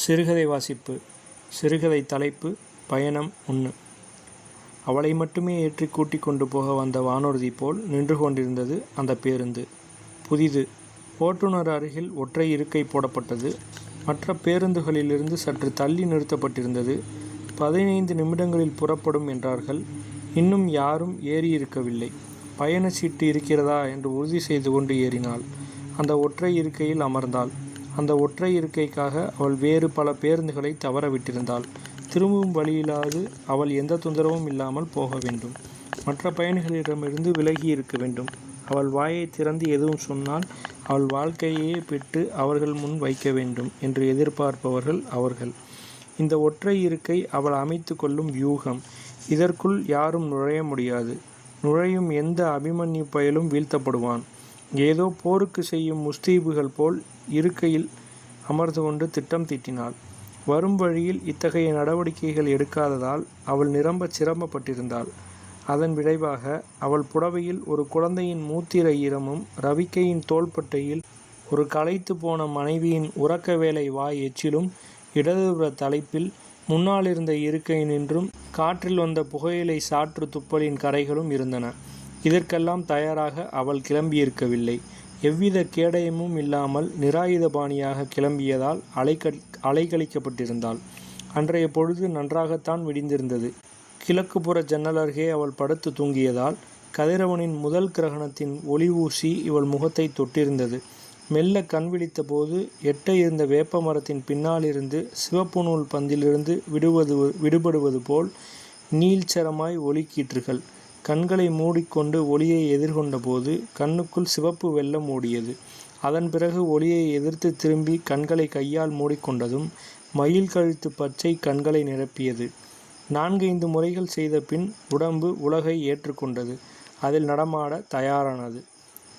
சிறுகதை வாசிப்பு. சிறுகதை தலைப்பு பயணம் 1. அவளை மட்டுமே ஏற்றி கூட்டிக் கொண்டு போக வந்த வானூர்தி போல் நின்று கொண்டிருந்தது அந்த பேருந்து. புதிது. ஓட்டுநர் அருகில் ஒற்றை இருக்கை போடப்பட்டது. மற்ற பேருந்துகளிலிருந்து சற்று தள்ளி நிறுத்தப்பட்டிருந்தது. 15 நிமிடங்களில் புறப்படும் என்றார்கள். இன்னும் யாரும் ஏறியிருக்கவில்லை. பயண சீட்டு இருக்கிறதா என்று உறுதி செய்து கொண்டு ஏறினாள். அந்த ஒற்றை இருக்கையில் அமர்ந்தாள். அந்த ஒற்றை இருக்கைக்காக அவள் வேறு பல பேருந்துகளை தவற விட்டிருந்தாள். திரும்பும் வழியிலாவது அவள் எந்த தொந்தரவும் இல்லாமல் போக வேண்டும். மற்ற பயணிகளிடமிருந்து விலகி இருக்க வேண்டும். அவள் வாயை திறந்து எதுவும் சொன்னால் அவள் வாழ்க்கையே பெற்று அவர்கள் முன் வைக்க வேண்டும் என்று எதிர்பார்ப்பவர்கள் அவர்கள். இந்த ஒற்றை இருக்கை அவள் அமைத்து கொள்ளும் வியூகம். இதற்குள் யாரும் நுழைய முடியாது. நுழையும் எந்த அபிமன்யு பயலும் வீழ்த்தப்படுவான். ஏதோ போருக்கு செய்யும் முஸ்தீபுகள் போல் இருக்கையில் அமர்ந்து கொண்டு திட்டம் தீட்டினாள். வரும் வழியில் இத்தகைய நடவடிக்கைகள் எடுக்காததால் அவள் நிரம்ப சிரமப்பட்டிருந்தாள். அதன் விளைவாக அவள் புடவையில் ஒரு குழந்தையின் மூத்திர ஈரமும், ரவிக்கையின் தோள்பட்டையில் ஒரு களைத்து போன மனைவியின் உறக்க வேலை வாய் எச்சிலும், இடதுபுற தலைப்பில் முன்னாலிருந்த இருக்கை நின்றும் காற்றில் வந்த புகையிலை சாற்று துப்பலின் கரைகளும் இருந்தன. இதற்கெல்லாம் தயாராக அவள் கிளம்பியிருக்கவில்லை. எவ்வித கேடயமும் இல்லாமல் நிராயுதபாணியாக கிளம்பியதால் அலைக்கழிக்கப்பட்டிருந்தாள். அன்றைய பொழுது நன்றாகத்தான் விடிந்திருந்தது. கிழக்குப்புற ஜன்னல் அருகே அவள் படுத்து தூங்கியதால் கதிரவனின் முதல் கிரகணத்தின் ஒளி ஊசி இவள் முகத்தை தொட்டிருந்தது. மெல்ல கண் விழித்த போது எட்ட இருந்த வேப்ப மரத்தின் பின்னாலிருந்து சிவப்பு நூல் பந்திலிருந்து விடுபடுவது போல் நீள்சரமாய் ஒளி கீற்றுகள். கண்களை மூடிக்கொண்டு ஒளியை எதிர்கொண்ட போது கண்ணுக்குள் சிவப்பு வெள்ளம் ஓடியது. அதன் பிறகு ஒளியை எதிர்த்து திரும்பி கண்களை கையால் மூடிக்கொண்டதும் மயில் கழுத்து பச்சை கண்களை நிரப்பியது. 4-5 முறைகள் செய்த பின் உடம்பு உலகை ஏற்றுக்கொண்டது. அதில் நடமாட தயாரானது.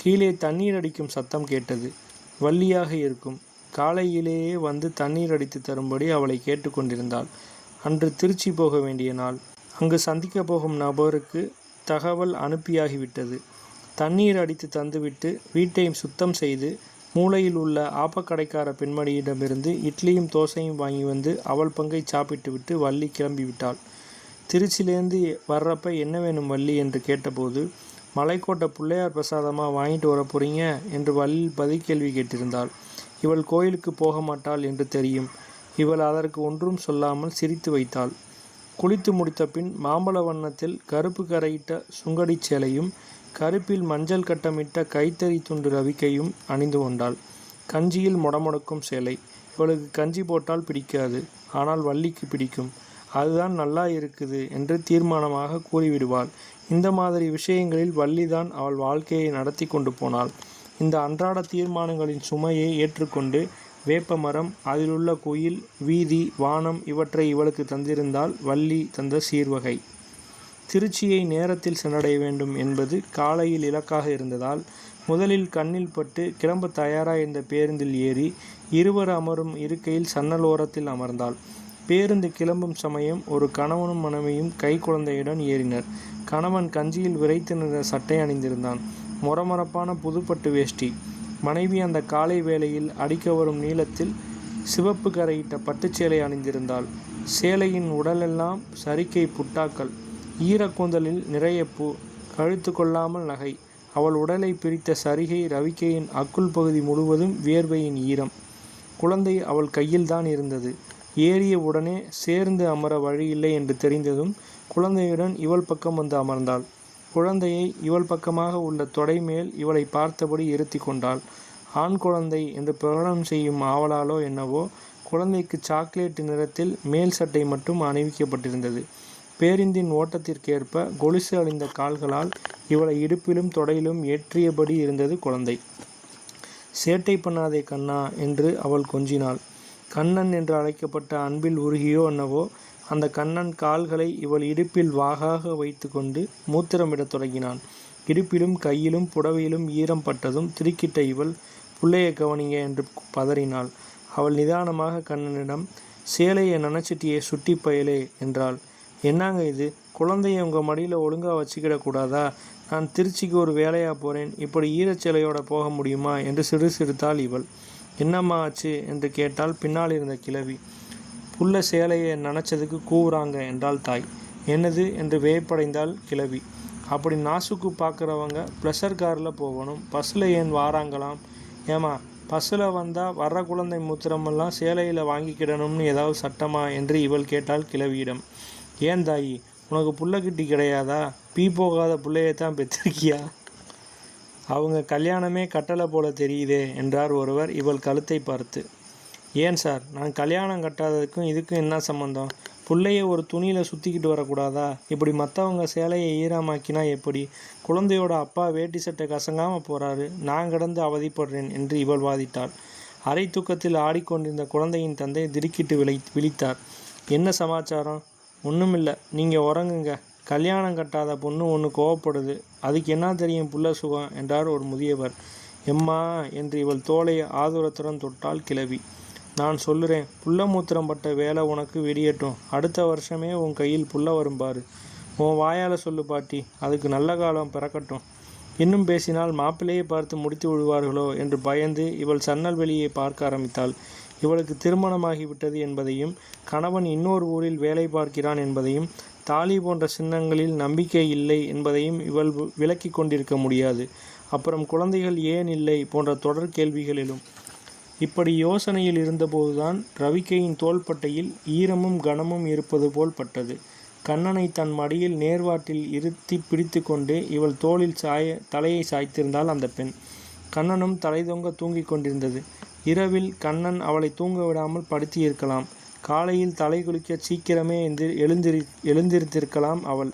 கீழே தண்ணீர் அடிக்கும் சத்தம் கேட்டது. வள்ளியாக இருக்கும். காலையிலேயே வந்து தண்ணீர் அடித்து தரும்படி அவளை கேட்டுக்கொண்டிருந்தாள். அன்று திருச்சி போக வேண்டிய நாள். அங்கு சந்திக்க போகும் நபருக்கு தகவல் அனுப்பியாகிவிட்டது. தண்ணீர் அடித்து தந்துவிட்டு வீட்டை சுத்தம் செய்து மூலையில் உள்ள ஆப்பக்கடைக்கார பெண்மணியிடமிருந்து இட்லியும் தோசையும் வாங்கி வந்து அவள் பங்கை சாப்பிட்டுவிட்டு வள்ளி கிளம்பிவிட்டாள். திருச்சியிலேருந்து வர்றப்ப என்ன வேணும் வள்ளி என்று கேட்டபோது, மலைக்கோட்டை பிள்ளையார் பிரசாதமாக வாங்கிட்டு வர போறீங்க என்று வள்ளி பதில் கேள்வி கேட்டிருந்தாள். இவள் கோயிலுக்கு போக மாட்டாள் என்று தெரியும். இவள் அதற்கு ஒன்றும் சொல்லாமல் சிரித்து வைத்தாள். குளித்து முடித்த பின் மாம்பழ வண்ணத்தில் கருப்பு கரையிட்ட சுங்கடி சேலையும் கருப்பில் மஞ்சள் கட்டமிட்ட கைத்தறி துண்டு ரவிக்கையும் அணிந்து கொண்டாள். கஞ்சியில் முடமுடக்கும் சேலை. இவளுக்கு கஞ்சி போட்டால் பிடிக்காது. ஆனால் வள்ளிக்கு பிடிக்கும். அதுதான் நல்லா இருக்குது என்று தீர்மானமாக கூறிவிடுவாள். இந்த மாதிரி விஷயங்களில் வள்ளிதான் அவள் வாழ்க்கையை நடத்தி கொண்டு போனாள். இந்த அன்றாட தீர்மானங்களின் சுமையை ஏற்றுக்கொண்டு வேப்ப மரம், அதிலுள்ள குயில், வீதி, வானம் இவற்றை இவளுக்கு தந்திருந்தால் வள்ளி தந்த சீர்வகை. திருச்சியை நேரத்தில் சென்றடைய வேண்டும் என்பது காலையில் இலக்காக இருந்ததால் முதலில் கண்ணில் பட்டு கிளம்ப தயாராக இந்த பேருந்தில் ஏறி இருவர் அமரும் இருக்கையில் சன்னல் ஓரத்தில் அமர்ந்தாள். பேருந்து கிளம்பும் சமயம் ஒரு கணவனும் மனைவியும் கை குழந்தையுடன் ஏறினர். கணவன் கஞ்சியில் விரைத்து நின்ற சட்டை அணிந்திருந்தான். மொரமொரப்பான புதுப்பட்டு வேஷ்டி. மனைவி அந்த காலை வேளையில் அடிக்க வரும் நீளத்தில் சிவப்பு கரையிட்ட பட்டுச்சேலை அணிந்திருந்தாள். சேலையின் உடலெல்லாம் சரிக்கை புட்டாக்கள். ஈரக்கூந்தலில் நிறைய பூ. கழுத்து கொள்ளாமல் நகை. அவள் உடலை பிரித்த சரிகை ரவிக்கையின் அக்குள் பகுதி முழுவதும் வியர்வையின் ஈரம். குழந்தை அவள் கையில்தான் இருந்தது. ஏறிய உடனே சேர்ந்து அமர வழியில்லை என்று தெரிந்ததும் குழந்தையுடன் இவள் பக்கம் வந்து அமர்ந்தாள். குழந்தையை இவள் பக்கமாக உள்ள தொடை மேல் இவளை பார்த்தபடி இருத்தி கொண்டாள். ஆண் குழந்தை என்று பிரகடனம் செய்யும் ஆவலாலோ என்னவோ குழந்தைக்கு சாக்லேட் நிறத்தில் மேல் சட்டை மட்டும் அணிவிக்கப்பட்டிருந்தது. பேருந்தின் ஓட்டத்திற்கேற்ப கொலுசு அணிந்த கால்களால் இவளை இடுப்பிலும் தொடையிலும் ஏற்றியபடி இருந்தது குழந்தை. சேட்டை பண்ணாதே கண்ணா என்று அவள் கொஞ்சினாள். கண்ணன் என்று அழைக்கப்பட்ட அன்பில் உருகியோ என்னவோ அந்த கண்ணன் கால்களை இவள் இடுப்பில் வாகாக வைத்து கொண்டு மூத்திரமிடத் தொடங்கினான். இடுப்பிலும் கையிலும் புடவையிலும் ஈரம் பட்டதும் திடுக்கிட்ட இவள், புள்ளைய கவனிங்க என்று பதறினாள். அவள் நிதானமாக கண்ணனிடம், சேலையை நனைச்சிட்டியே சுட்டி பயலே என்றாள். என்னங்க இது, குழந்தைய உங்கள் மடியில் ஒழுங்காக வச்சுக்கிடக்கூடாதா? நான் திருச்சிக்கு ஒரு வேலையாக போகிறேன். இப்படி ஈரச்சேலையோட போக முடியுமா என்று சிறுத்தாள் இவள். என்னம்மா ஆச்சு என்று கேட்டால் பின்னால் இருந்த கிழவி. புள்ள சேலையை நனைச்சதுக்கு கூவுறாங்க என்றாள் தாய். என்னது என்று வியப்படைந்தாள் கிழவி. அப்படி நாசுக்கு பார்க்குறவங்க ப்ளஷர் காரில் போகணும், பஸ்ஸில் ஏன் வாராங்களாம்? ஏமா, பஸ்ஸில் வந்தால் வர்ற குழந்தை மூத்திரமெல்லாம் சேலையில் வாங்கிக்கிடணும்னு ஏதாவது சட்டமா என்று இவள் கேட்டாள் கிழவியிடம். ஏன் தாயி, உனக்கு புள்ள கிட்டி கிடையாதா? பீ போகாத பிள்ளையத்தான் பெற்றிருக்கியா? அவங்க கல்யாணமே கட்டளை போல தெரியுதே என்றார் ஒருவர் இவள் கழுத்தை பார்த்து. ஏன் சார், நான் கல்யாணம் கட்டாததுக்கும் இதுக்கும் என்ன சம்மந்தம்? பிள்ளைய ஒரு துணியில் சுற்றிக்கிட்டு வரக்கூடாதா? இப்படி மற்றவங்க சேலையை ஈரமாக்கினா எப்படி? குழந்தையோட அப்பா வேட்டி சட்டை கசங்காமல் போகிறாரு, நான் கிடந்து அவதிப்படுறேன் என்று இவள் வாதிட்டாள். அரை தூக்கத்தில் ஆடிக்கொண்டிருந்த குழந்தையின் தந்தை திடுக்கிட்டு விழித்தார். என்ன சமாச்சாரம்? ஒன்றுமில்லை, நீங்கள் உறங்குங்க. கல்யாணம் கட்டாத பொண்ணு ஒன்று கோவப்படுது, அதுக்கு என்ன தெரியும் புள்ள சுகம் என்றார் ஒரு முதியவர். எம்மா என்று இவள் தோலை ஆதுரத்துடன் தொட்டாள் கிழவி. நான் சொல்லுறேன், புள்ள மூத்திரம் பட்ட வேலை உனக்கு வெடியட்டும். அடுத்த வருஷமே உன் கையில் புள்ள வரும்பாரு. உன் வாயால் சொல்லு பாட்டி, அதுக்கு நல்ல காலம் பிறக்கட்டும். இன்னும் பேசினால் மாப்பிள்ளையை பார்த்து முடித்து விடுவார்களோ என்று பயந்து இவள் சன்னல் வெளியை பார்க்க ஆரம்பித்தாள். இவளுக்கு திருமணமாகிவிட்டது என்பதையும், கணவன் இன்னொரு ஊரில் வேலை பார்க்கிறான் என்பதையும், தாலி போன்ற சின்னங்களில் நம்பிக்கை இல்லை என்பதையும் இவள் விளக்கி கொண்டிருக்க முடியாது. அப்புறம் குழந்தைகள் ஏன் இல்லை போன்ற தொடர் கேள்விகளிலும். இப்படி யோசனையில் இருந்தபோதுதான் ரவிக்கையின் தோள்பட்டையில் ஈரமும் கனமும் இருப்பது போல் பட்டது. கண்ணனை தன் மடியில் நேர்வாட்டில் இருத்தி பிடித்து கொண்டு இவள் தோளில் தலையை சாய்த்திருந்தாள் அந்த பெண். கண்ணனும் தலை தொங்க தூங்கிக் கொண்டிருந்தது. இரவில் கண்ணன் அவளை தூங்க விடாமல் படுத்தி இருக்கலாம். காலையில் தலை குளிக்க சீக்கிரமே எழுந்திருத்திருக்கலாம் அவள்.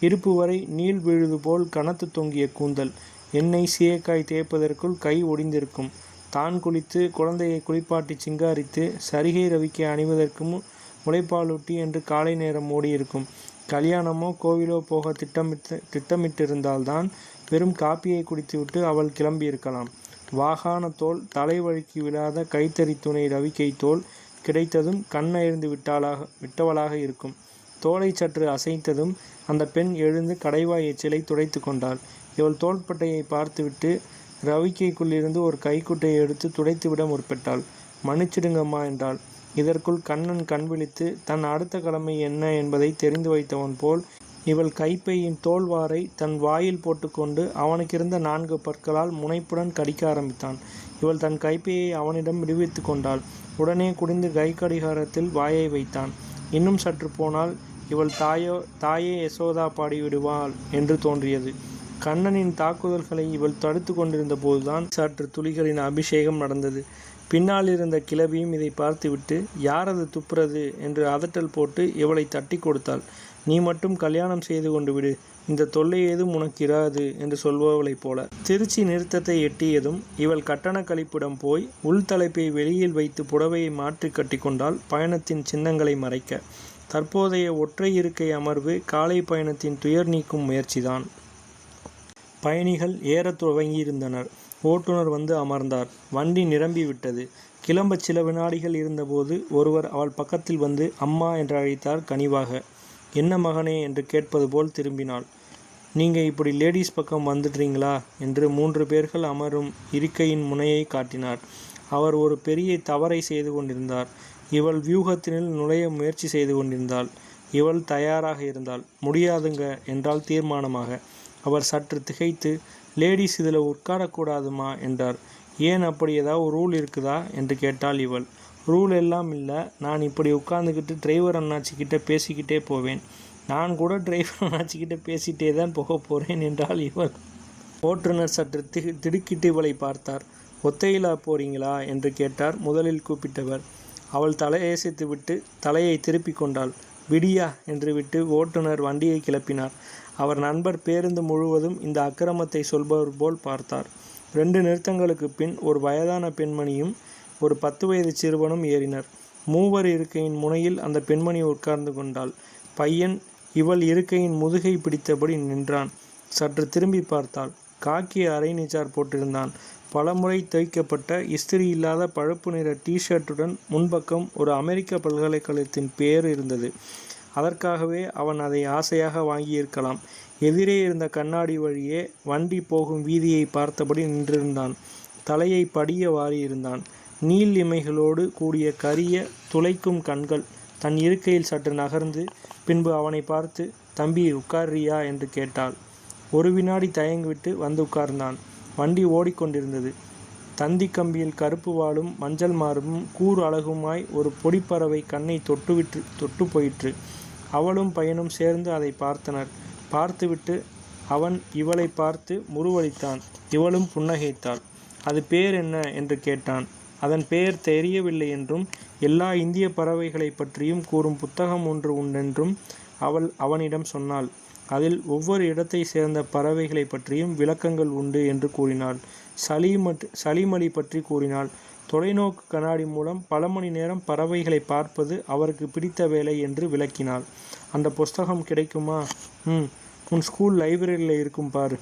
இடுப்பு வரை நீள் விழுது போல் கனத்து தொங்கிய கூந்தல். எண்ணெய் சீயக்காய் தேய்ப்பதற்குள் கை ஒடிந்திருக்கும். தான் குளித்து குழந்தையை குளிப்பாட்டி சிங்காரித்து சரிகை ரவிக்கை அணிவதற்கு முளைப்பாலூட்டி என்று காலை நேரம் ஓடியிருக்கும். கல்யாணமோ கோவிலோ போக திட்டமிட்டிருந்தால்தான் வெறும் காப்பியை குடித்துவிட்டு அவள் கிளம்பியிருக்கலாம். வாகான தோல், தலை வழுக்கி விழாத கைத்தறி துணை ரவிக்கை தோல் கிடைத்ததும் கண்ணெறிந்து விட்டவளாக இருக்கும். தோலை சற்று அசைத்ததும் அந்த பெண் எழுந்து கடைவாய் எச்சிலை துடைத்து கொண்டாள். இவள் தோள்பட்டையை பார்த்துவிட்டு ரவிக்கைக்குள்ளிருந்து ஒரு கைக்குட்டையை எடுத்து துடைத்துவிட முற்பட்டாள். மன்னிச்சிடுங்கம்மா என்றாள். இதற்குள் கண்ணன் கண் விழித்து தன் அடுத்த கடமை என்ன என்பதை தெரிந்து வைத்தவன் போல் இவள் கைப்பையின் தோல்வாரை தன் வாயில் போட்டுக்கொண்டு அவனுக்கிருந்த 4 பற்களால் முனைப்புடன் கடிக்க ஆரம்பித்தான். இவள் தன் கைப்பையை அவனிடம் விடுவித்து கொண்டாள். உடனே குடிந்து கை கடிகாரத்தில் வாயை வைத்தான். இன்னும் சற்று போனால் இவள் தாயே யசோதா பாடிவிடுவாள் என்று தோன்றியது. கண்ணனின் தாக்குதல்களை இவள் தடுத்து கொண்டிருந்த போதுதான் சற்று துளிகளின் அபிஷேகம் நடந்தது. பின்னால் இருந்த கிழவியும் இதை பார்த்துவிட்டு, யாரது துப்புறது என்று அதட்டல் போட்டு இவளை தட்டி கொடுத்தாள். நீ மட்டும் கல்யாணம் செய்து கொண்டு விடு, இந்த தொல்லை ஏதும் உனக்கு இராது என்று சொல்பவளைப் போல. திருச்சி நிறுத்தத்தை எட்டியதும் இவள் கட்டண கழிப்பிடம் போய் உள்தலைப்பை வெளியில் வைத்து புடவையை மாற்றி கட்டிக்கொண்டால் பயணத்தின் சின்னங்களை மறைக்க. தற்போதைய ஒற்றை இருக்கை அமர்வு காலை பயணத்தின் துயர் நீக்கும் முயற்சிதான். பயணிகள் ஏறத் துவங்கியிருந்தனர். ஓட்டுநர் வந்து அமர்ந்தார். வண்டி நிரம்பி விட்டது. கிளம்ப சில வினாடிகள் இருந்தபோது ஒருவர் அவள் பக்கத்தில் வந்து அம்மா என்று அழைத்தார் கனிவாக. என்ன மகனே என்று கேட்பது போல் திரும்பினாள். நீங்கள் இப்படி லேடீஸ் பக்கம் வந்துடுறீங்களா என்று 3 பேர்கள் அமரும் இருக்கையின் முனையை காட்டினார். அவர் ஒரு பெரிய தவறை செய்து கொண்டிருந்தார். இவள் வியூகத்தினில் நுழைய முயற்சி செய்து கொண்டிருந்தாள். இவள் தயாராக இருந்தாள். முடியாதுங்க என்றால் தீர்மானமாக. அவர் சற்று திகைத்து, லேடிஸ் இதில் உட்காரக்கூடாதுமா என்றார். ஏன், அப்படி ஏதாவது ரூல் இருக்குதா என்று கேட்டாள் இவள். ரூல் எல்லாம் இல்லை, நான் இப்படி உட்காந்துக்கிட்டு டிரைவர் அண்ணாச்சிக்கிட்ட பேசிக்கிட்டே போவேன். நான் கூட டிரைவர் அண்ணாச்சிக்கிட்ட பேசிகிட்டே தான் போக போகிறேன் என்றாள் இவள். ஓட்டுநர் சற்று திடுக்கிட்டு இவளை பார்த்தார். ஒத்தையிலா போறீங்களா என்று கேட்டார் முதலில் கூப்பிட்டவர். அவள் தலையசைத்து விட்டு தலையை திருப்பி கொண்டாள். விடியா என்று விட்டு ஓட்டுநர் வண்டியை கிளப்பினார். அவர் நண்பர் பேருந்து முழுவதும் இந்த அக்கிரமத்தை சொல்பவர் போல் பார்த்தார். 2 நிறுத்தங்களுக்கு பின் ஒரு வயதான பெண்மணியும் ஒரு 10 வயது சிறுவனும் ஏறினர். 3 இருக்கையின் முனையில் அந்த பெண்மணி உட்கார்ந்து கொண்டாள். பையன் இவள் இருக்கையின் முதுகை பிடித்தபடி நின்றான். சற்று திரும்பி பார்த்தாள். காக்கி அரை நீச்சார் போட்டிருந்தான். பலமுறை தைக்கப்பட்ட இஸ்திரி இல்லாத பழுப்பு நிற டிஷர்ட்டுடன் முன்பக்கம் ஒரு அமெரிக்க பல்கலைக்கழகத்தின் பெயர் இருந்தது. அதற்காகவே அவன் அதை ஆசையாக வாங்கியிருக்கலாம். எதிரே இருந்த கண்ணாடி வழியே வண்டி போகும் வீதியை பார்த்தபடி நின்றிருந்தான். தலையை படிய வாரியிருந்தான். நீள் இமைகளோடு கூடிய கரிய துளைக்கும் கண்கள் தன் இருக்கையில் சற்று நகர்ந்து பின்பு அவனை பார்த்து, தம்பி உட்கார்றியா என்று கேட்டாள். ஒரு வினாடி தயங்கிவிட்டு வந்து உட்கார்ந்தான். வண்டி ஓடிக்கொண்டிருந்தது. தந்தி கம்பியில் கருப்பு வாலும் மஞ்சள் மார்பும் கூர் அழகுமாய் ஒரு பொடிப்பறவை கண்ணை தொட்டு போயிற்று. அவளும் பையனும் சேர்ந்து அதை பார்த்தனர். பார்த்துவிட்டு அவன் இவளை பார்த்து முறுவலித்தான். இவளும் புன்னகைத்தாள். அது பேர் என்ன என்று கேட்டான். அதன் பெயர் தெரியவில்லை என்றும் எல்லா இந்திய பறவைகளை பற்றியும் கூறும் புத்தகம் ஒன்று உண்டென்றும் அவள் அவனிடம் சொன்னாள். அதில் ஒவ்வொரு இடத்தை சேர்ந்த பறவைகளை பற்றியும் விளக்கங்கள் உண்டு என்று கூறினாள். சளிமலி பற்றி கூறினாள். தொலைநோக்கு கண்ணாடி மூலம் பல மணி நேரம் பறவைகளை பார்ப்பது அவருக்கு பிடித்த வேலை என்று விளக்கினாள். அந்த புஸ்தகம் கிடைக்குமா? உன் ஸ்கூல் லைப்ரரியில் இருக்கும் பாரு.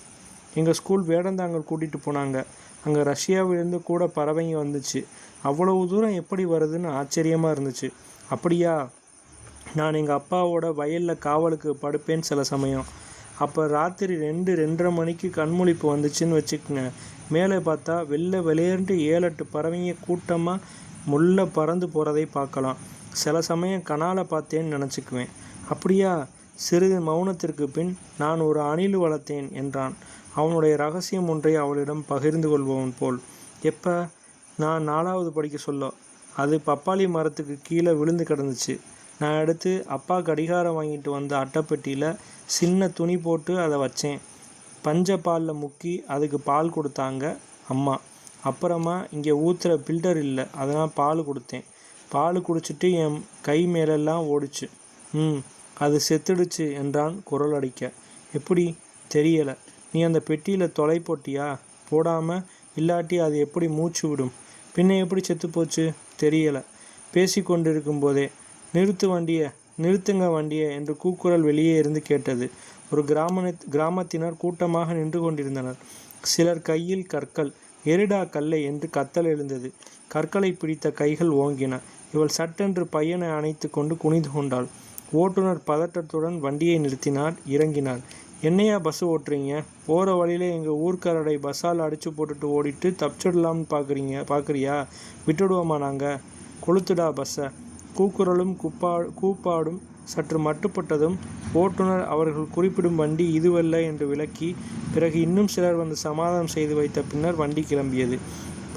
எங்கள் ஸ்கூல் வேடந்தாங்கல் கூட்டிகிட்டு போனாங்க. அங்கே ரஷ்யாவிலேருந்து கூட பறவைங்க வந்துச்சு. அவ்வளவு தூரம் எப்படி வருதுன்னு ஆச்சரியமாக இருந்துச்சு. அப்படியா? நான் எங்கள் அப்பாவோட வயலில் காவலுக்கு படுப்பேன் சில சமயம். அப்போ ராத்திரி 2-2:30 மணிக்கு கண்முழிப்பு வந்துச்சுன்னு வச்சுக்கோங்க. மேலே பார்த்தா வெளியேறிட்டு 7-8 பறவைங்க கூட்டமாக முள்ள பறந்து போகிறதை பார்க்கலாம். சில சமயம் கனால பார்த்தேன்னு நினச்சிக்குவேன். அப்படியா? சிறிது மௌனத்திற்கு பின், நான் ஒரு அணில் வளர்த்தேன் என்றான். அவனுடைய ரகசியம் ஒன்றை அவளிடம் பகிர்ந்து கொள்பவன் போல். எப்போ? நான் 4வது படிக்க சொல்ல. அது பப்பாளி மரத்துக்கு கீழே விழுந்து கிடந்துச்சு. நான் எடுத்து அப்பா கடிகாரம் வாங்கிட்டு வந்த அட்டைப்பெட்டியில் சின்ன துணி போட்டு அதை வச்சேன். பஞ்ச பாலில் முக்கி அதுக்கு பால் கொடுத்தாங்க அம்மா. அப்புறமா இங்கே ஊற்றுற ஃபில்டர் இல்லை, அதனால் பால் கொடுத்தேன். பால் குடிச்சிட்டு என் கை மேலெல்லாம் ஓடிச்சு. அது செத்துடுச்சு என்றான் குரல் அடிக்க. எப்படி? தெரியலை. நீ அந்த பெட்டியில் தொலை போட்டியா? போடாமல் இல்லாட்டி அது எப்படி மூச்சு விடும்? பின்ன எப்படி செத்து போச்சு? தெரியலை. பேசி கொண்டிருக்கும் போதே, நிறுத்துங்க வண்டியை என்று கூக்குரல் வெளியே இருந்து கேட்டது. ஒரு கிராமத்தினர் கூட்டமாக நின்று கொண்டிருந்தனர். சிலர் கையில் கற்கள். எரிடா கல்லை என்று கத்தல் எழுந்தது. கற்களை பிடித்த கைகள் ஓங்கின. இவள் சட்டென்று பையனை அணைத்து கொண்டு குனிந்து கொண்டாள். ஓட்டுநர் பதட்டத்துடன் வண்டியை நிறுத்தினார். இறங்கினார். என்னையா பஸ் ஓட்டுறீங்க? போகிற வழியில் எங்கள் ஊர்க்காரடை பஸ்ஸால் அடித்து போட்டுட்டு ஓடிட்டு தப்பிச்சிடலாம்னு பார்க்குறியா? விட்டுடுவோமா நாங்கள்? கொளுத்துடா பஸ்ஸை. கூக்குரலும் கூப்பாடும் சற்று மட்டுப்பட்டதும் ஓட்டுநர் அவர்கள் குறிப்பிடும் வண்டி இதுவல்ல என்று விளக்கி, பிறகு இன்னும் சிலர் வந்து சமாதானம் செய்து வைத்த பின்னர் வண்டி கிளம்பியது.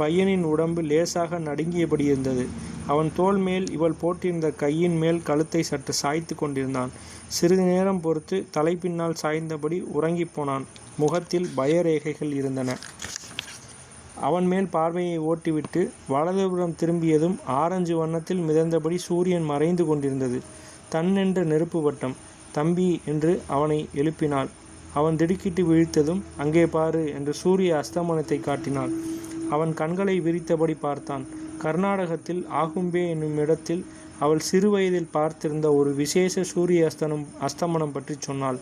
பையனின் உடம்பு லேசாக நடுங்கியபடி இருந்தது. அவன் தோள் மேல் இவள் போட்டிருந்த கையின் மேல் கழுத்தை சற்று சாய்த்து கொண்டிருந்தான். சிறிது நேரம் பொறுத்து தலை பின்னால் சாய்ந்தபடி உறங்கி போனான். முகத்தில் பயரேகைகள் இருந்தன. அவன் மேல் பார்வையை ஓட்டிவிட்டு வலதுபுறம் திரும்பியதும் ஆரஞ்சு வண்ணத்தில் மிதந்தபடி சூரியன் மறைந்து கொண்டிருந்தது. தன்னென்ற நெருப்பு வட்டம். தம்பி என்று அவனை எழுப்பினாள். அவன் திடுக்கிட்டு விழித்ததும், அங்கே பாரு என்று சூரிய அஸ்தமனத்தை காட்டினாள். அவன் கண்களை விரித்தபடி பார்த்தான். கர்நாடகத்தில் ஆகும்பே என்னும் இடத்தில் அவள் சிறுவயதில் பார்த்திருந்த ஒரு விசேஷ சூரிய அஸ்தமனம் பற்றி சொன்னாள்.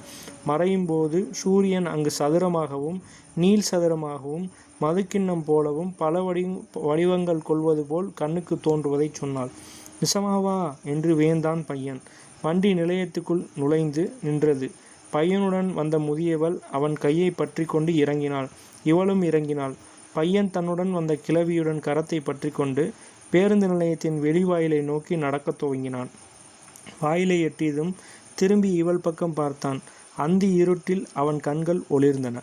மறையும் போது சூரியன் அங்கு சதுரமாகவும் நீள் சதுரமாகவும் மதுக்கிண்ணம் போலவும் பல வடிவங்கள் கொள்வது போல் கண்ணுக்கு தோன்றுவதை சொன்னாள். நிசமாவா என்று வியந்தான் பையன். வண்டி நிலையத்துக்குள் நுழைந்து நின்றது. பையனுடன் வந்த முதியவள் அவன் கையை பற்றி கொண்டு இறங்கினாள். இவளும் இறங்கினாள். பையன் தன்னுடன் வந்த கிழவியுடன் கரத்தை பற்றி கொண்டு பேருந்து நிலையத்தின் வெளிவாயிலை நோக்கி நடக்கத் துவங்கினான். வாயிலை எட்டியதும் திரும்பி இவள் பக்கம் பார்த்தான். அந்தி இருட்டில் அவன் கண்கள் ஒளிர்ந்தன.